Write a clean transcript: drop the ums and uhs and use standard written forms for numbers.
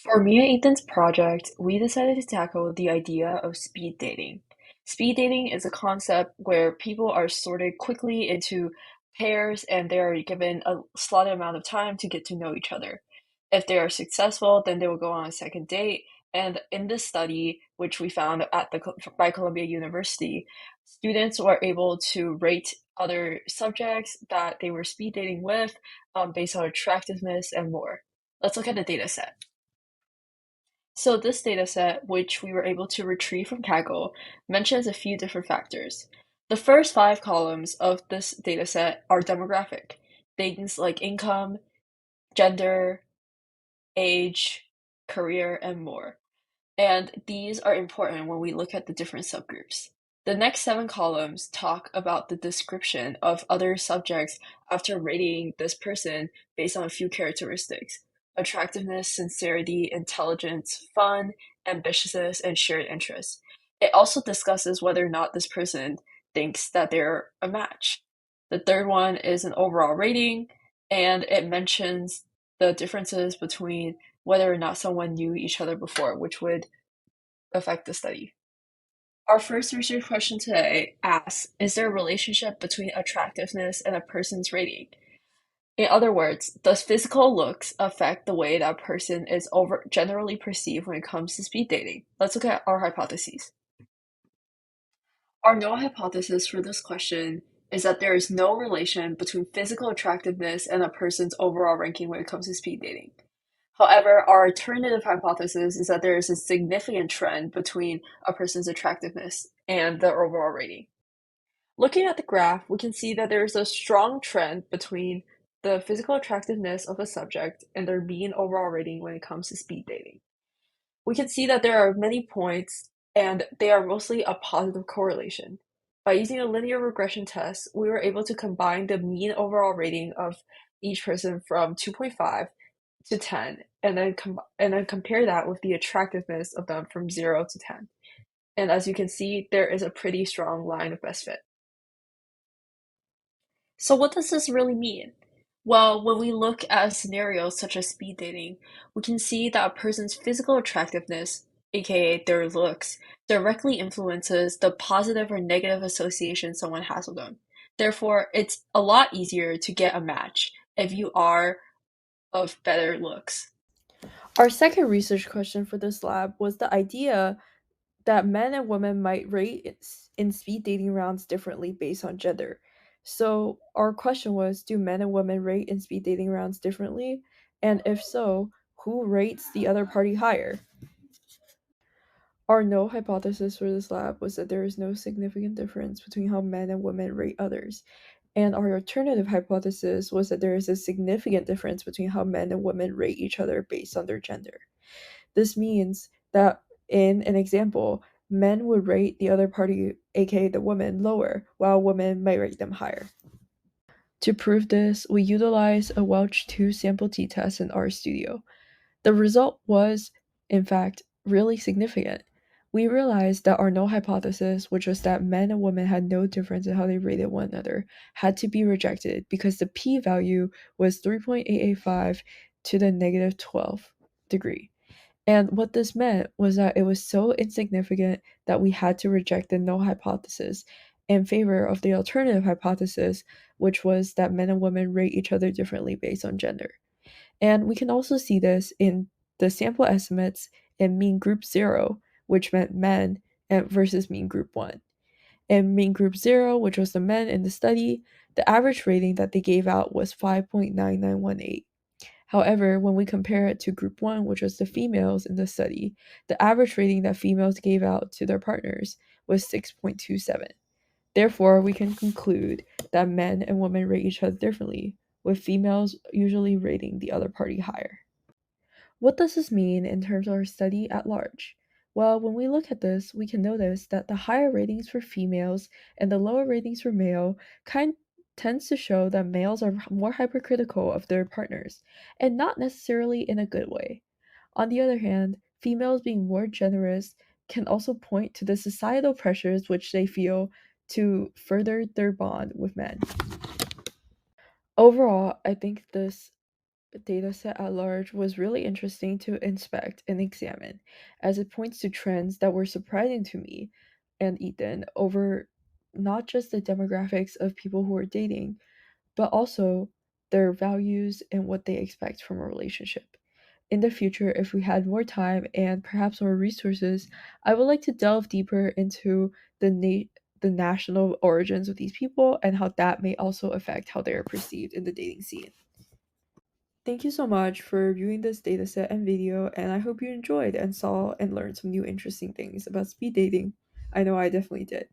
For me and Ethan's project, we decided to tackle the idea of speed dating. Speed dating is a concept where people are sorted quickly into pairs and they are given a slotted amount of time to get to know each other. If they are successful, then they will go on a second date. And in this study, which we found at by Columbia University, students were able to rate other subjects that they were speed dating with based on attractiveness and more. Let's look at the data set. So this dataset, which we were able to retrieve from Kaggle, mentions a few different factors. The first five columns of this dataset are demographic, things like income, gender, age, career, and more. And these are important when we look at the different subgroups. The next seven columns talk about the description of other subjects after rating this person based on a few characteristics: attractiveness, sincerity, intelligence, fun, ambitiousness, and shared interests. It also discusses whether or not this person thinks that they're a match. The third one is an overall rating, and it mentions the differences between whether or not someone knew each other before, which would affect the study. Our first research question today asks, is there a relationship between attractiveness and a person's rating? In other words, does physical looks affect the way that person is generally perceived when it comes to speed dating? Let's look at our hypotheses. Our null hypothesis for this question is that there is no relation between physical attractiveness and a person's overall ranking when it comes to speed dating. However, our alternative hypothesis is that there is a significant trend between a person's attractiveness and their overall rating. Looking at the graph, we can see that there is a strong trend between the physical attractiveness of a subject and their mean overall rating when it comes to speed dating. We can see that there are many points and they are mostly a positive correlation. By using a linear regression test, we were able to combine the mean overall rating of each person from 2.5 to 10 and then compare that with the attractiveness of them from 0 to 10. And as you can see, there is a pretty strong line of best fit. So what does this really mean? Well, when we look at scenarios such as speed dating, we can see that a person's physical attractiveness, aka their looks, directly influences the positive or negative association someone has with them. Therefore, it's a lot easier to get a match if you are of better looks. Our second research question for this lab was the idea that men and women might rate in speed dating rounds differently based on gender. So, our question was, do men and women rate in speed dating rounds differently? And if so, who rates the other party higher? Our null hypothesis for this lab was that there is no significant difference between how men and women rate others. And our alternative hypothesis was that there is a significant difference between how men and women rate each other based on their gender. This means that in an example, men would rate the other party, aka the woman, lower, while women might rate them higher. To prove this, we utilize a Welch 2 sample t-test in RStudio. The result was, in fact, really significant. We realized that our null hypothesis, which was that men and women had no difference in how they rated one another, had to be rejected because the p-value was 3.885 to the negative 12 degree. And what this meant was that it was so insignificant that we had to reject the null hypothesis in favor of the alternative hypothesis, which was that men and women rate each other differently based on gender. And we can also see this in the sample estimates in mean group 0, which meant men, and versus mean group 1. In mean group 0, which was the men in the study, the average rating that they gave out was 5.9918. However, when we compare it to group 1, which was the females in the study, the average rating that females gave out to their partners was 6.27. Therefore, we can conclude that men and women rate each other differently, with females usually rating the other party higher. What does this mean in terms of our study at large? Well, when we look at this, we can notice that the higher ratings for females and the lower ratings for male kind tends to show that males are more hypercritical of their partners, and not necessarily in a good way. On the other hand, females being more generous can also point to the societal pressures which they feel to further their bond with men. Overall, I think this dataset at large was really interesting to inspect and examine, as it points to trends that were surprising to me and Ethan over not just the demographics of people who are dating, but also their values and what they expect from a relationship. In the future, if we had more time and perhaps more resources, I would like to delve deeper into the national origins of these people and how that may also affect how they are perceived in the dating scene. Thank you so much for viewing this dataset and video, and I hope you enjoyed and saw and learned some new interesting things about speed dating. I know I definitely did.